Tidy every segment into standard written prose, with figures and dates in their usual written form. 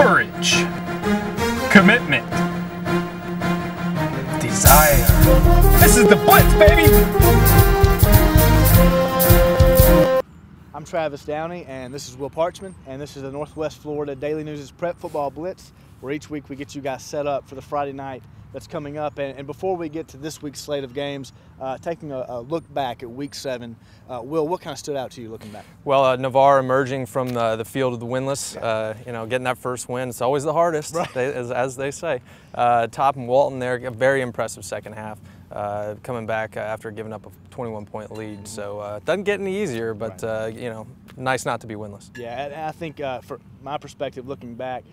courage, commitment, desire. This is the Blitz, baby! I'm Travis Downey, and this is Will Parchman, and this is the Northwest Florida Daily News' Prep Football Blitz, where each week we get you guys set up for the Friday night that's coming up. And before we get to this week's slate of games, taking a look back at Week 7, Will, what kind of stood out to you looking back? Well, Navarre emerging from the field of the winless, getting that first win. It's always the hardest, right, as they say. Top and Walton there, a very impressive second half. Coming back after giving up a 21-point lead. So it doesn't get any easier, but right, nice not to be winless. Yeah, and I think from my perspective, looking back,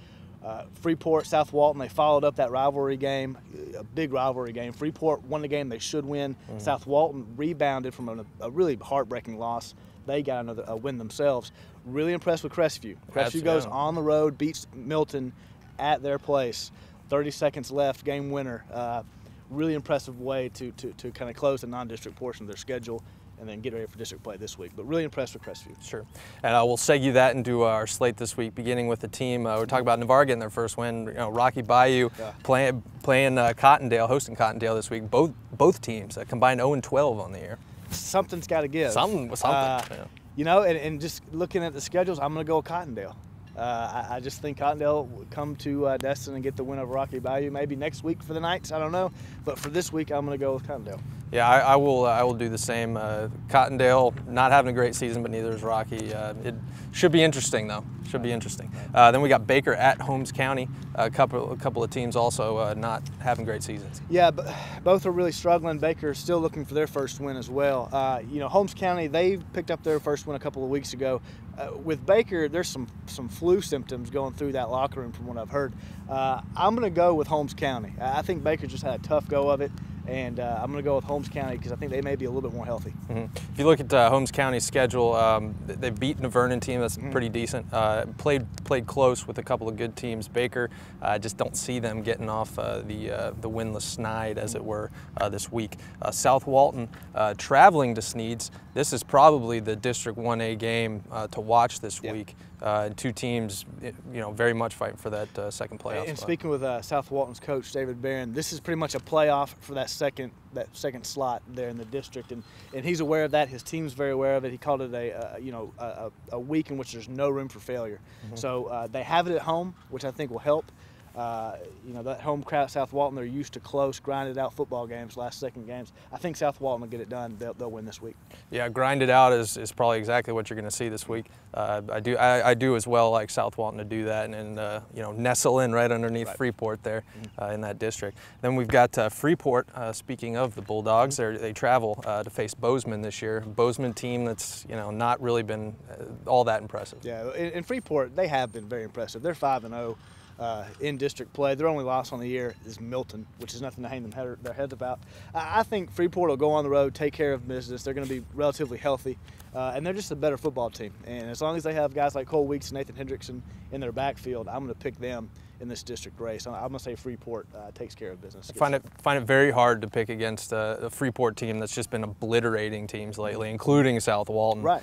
Freeport, South Walton, they followed up that rivalry game, a big rivalry game. Freeport won the game they should win. South Walton rebounded from a really heartbreaking loss. They got another win themselves. Really impressed with Crestview. Crestview goes on the road, beats Milton at their place. 30 seconds left, game winner. Really impressive way to kind of close the non-district portion of their schedule and then get ready for district play this week. But really impressed with Crestview. Sure. And we'll segue that into our slate this week, beginning with the team. We're talking about Navarre getting their first win. Rocky Bayou playing Cottondale, hosting Cottondale this week. Both teams combined 0-12 on the year. Something's got to give. Something. Yeah. And just looking at the schedules, I'm going to go with Cottondale. I just think Cottondale will come to Destin and get the win over Rocky Bayou. Maybe next week for the Knights, I don't know. But for this week, I'm going to go with Cottondale. Yeah, I will do the same. Cottondale not having a great season, but neither is Rocky. It should be interesting, though. Should be interesting. Then we got Baker at Holmes County. A couple of teams also not having great seasons. Yeah, but both are really struggling. Baker is still looking for their first win as well. Holmes County, they picked up their first win a couple of weeks ago. With Baker, there's some flu symptoms going through that locker room from what I've heard. I'm going to go with Holmes County. I think Baker just had a tough go of it. And I'm going to go with Holmes County because I think they may be a little bit more healthy. If you look at Holmes County's schedule, they've beaten a Vernon team that's pretty decent. Played close with a couple of good teams. Baker, just don't see them getting off the winless snide, as it were, this week. South Walton traveling to Sneads. This is probably the District 1A game to watch this week. Two teams, very much fighting for that second playoff And spot. speaking with South Walton's coach, David Barron, this is pretty much a playoff for that second slot there in the district, and he's aware of that. His team's very aware of it. He called it a week in which there's no room for failure. So they have it at home, which I think will help. That home crowd, South Walton, they're used to close, grinded out football games, last-second games. I think South Walton will get it done. They'll win this week. Yeah, grinded out is probably exactly what you're going to see this week. I do as well like South Walton to do that and nestle in right underneath Freeport there in that district. Then we've got Freeport. Speaking of the Bulldogs, they travel to face Bozeman this year. Bozeman team that's not really been all that impressive. Yeah, in Freeport they have been very impressive. They're 5-0. In district play. Their only loss on the year is Milton, which is nothing to hang their heads about. I think Freeport will go on the road, take care of business. They're going to be relatively healthy, and they're just a better football team. And as long as they have guys like Cole Weeks and Nathan Hendrickson in their backfield, I'm going to pick them in this district race. I'm going to say Freeport takes care of business. I find it very hard to pick against a Freeport team that's just been obliterating teams lately, including South Walton. Right.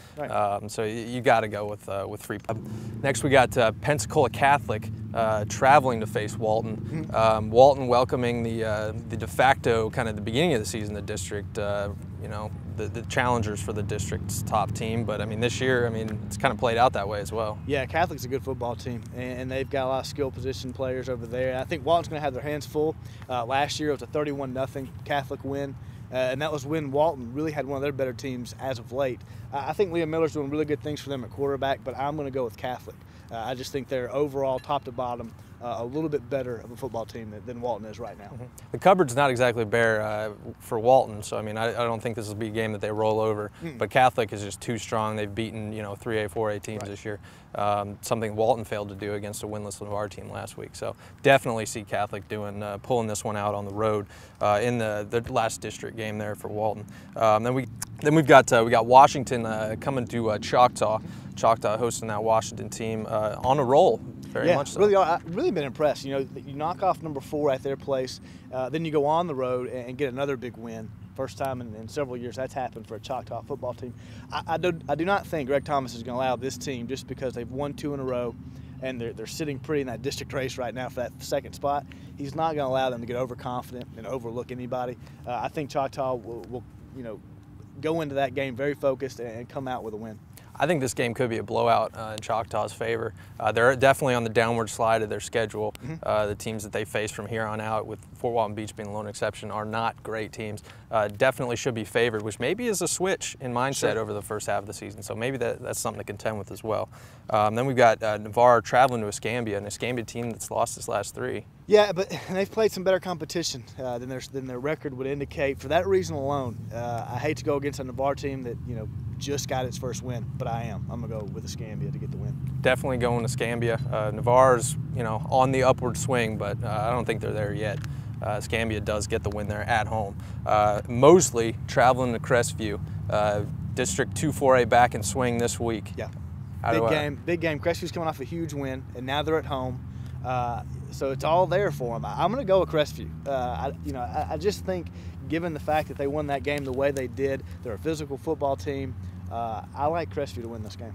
So you got to go with Freeport. Next we got Pensacola Catholic traveling to face Walton. Walton welcoming the de facto kind of the beginning of the season, the district, the challengers for the district's top team. But I mean, this year, it's kind of played out that way as well. Yeah, Catholic's a good football team, and they've got a lot of skill position players over there. I think Walton's going to have their hands full. Last year it was a 31-0 Catholic win. And that was when Walton really had one of their better teams as of late. I think Liam Miller's doing really good things for them at quarterback, but I'm going to go with Catholic. I just think they're overall, top to bottom, a little bit better of a football team than Walton is right now. The cupboard's not exactly bare for Walton, so I don't think this will be a game that they roll over. But Catholic is just too strong. They've beaten 3A, 4A teams this year. Something Walton failed to do against a winless Navarre team last week. So definitely see Catholic pulling this one out on the road in the last district game there for Walton. Then we've got Washington coming to Choctaw. Choctaw hosting that Washington team on a roll. Very much so. Really been impressed. You knock off number 4 at their place, then you go on the road and get another big win. First time in several years that's happened for a Choctaw football team. I do not think Greg Thomas is going to allow this team, just because they've won 2 in a row, and they're sitting pretty in that district race right now for that second spot. He's not going to allow them to get overconfident and overlook anybody. I think Choctaw will go into that game very focused and come out with a win. I think this game could be a blowout in Choctaw's favor. They're definitely on the downward slide of their schedule. The teams that they face from here on out, with Fort Walton Beach being the lone exception, are not great teams. Definitely should be favored, which maybe is a switch in mindset over the first half of the season. So maybe that's something to contend with as well. Then we've got Navarre traveling to Escambia, an Escambia team that's lost its last 3. Yeah, but they've played some better competition than their record would indicate. For that reason alone, I hate to go against a Navarre team that just got its first win, but I'm gonna go with Escambia to get the win. Definitely going to Escambia. Navarre's on the upward swing, but I don't think they're there yet. Escambia does get the win there at home. Mosley traveling to Crestview. District 2-4A back in swing this week. Yeah, big game. Crestview's coming off a huge win, and now they're at home. So it's all there for them. I'm going to go with Crestview. I just think, given the fact that they won that game the way they did, they're a physical football team. I like Crestview to win this game.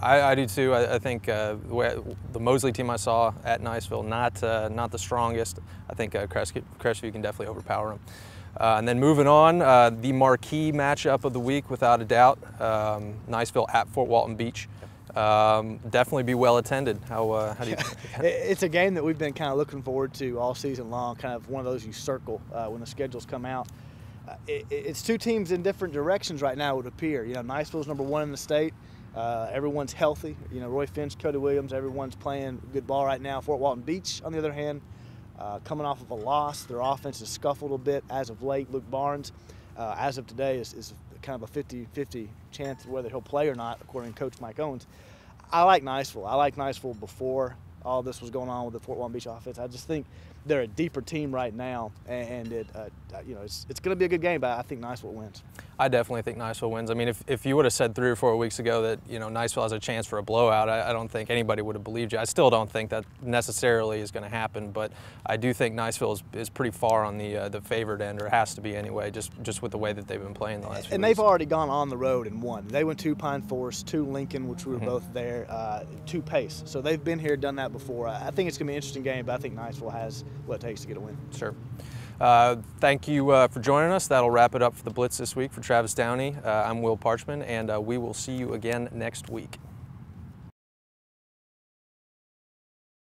I do too. I think the Mosley team I saw at Niceville, not the strongest. I think Crestview can definitely overpower them. And then moving on, the marquee matchup of the week, without a doubt, Niceville at Fort Walton Beach. Definitely be well attended. How do you? It's a game that we've been kind of looking forward to all season long. Kind of one of those you circle when the schedules come out. It's two teams in different directions right now, it would appear. Niceville's #1 in the state. Everyone's healthy. Roy Finch, Cody Williams, everyone's playing good ball right now. Fort Walton Beach, on the other hand, coming off of a loss. Their offense has scuffled a bit as of late. Luke Barnes, as of today, is kind of a 50-50 chance of whether he'll play or not, according to Coach Mike Owens. I like Niceville. I liked Niceville before all this was going on with the Fort Walton Beach offense. I just think they're a deeper team right now, and it's going to be a good game, but I think Niceville wins. I definitely think Niceville wins. I mean, if you would have said 3 or 4 weeks ago that Niceville has a chance for a blowout, I don't think anybody would have believed you. I still don't think that necessarily is going to happen, but I do think Niceville is pretty far on the favored end, or has to be anyway, just with the way that they've been playing the last few weeks. And they've already gone on the road and won. They went to Pine Forest, to Lincoln, which we were both there, to Pace. So they've been here, done that before. I think it's going to be an interesting game, but I think Niceville has what it takes to get a win. Sure. Thank you for joining us. That'll wrap it up for the Blitz this week. For Travis Downey, I'm Will Parchman, and we will see you again next week.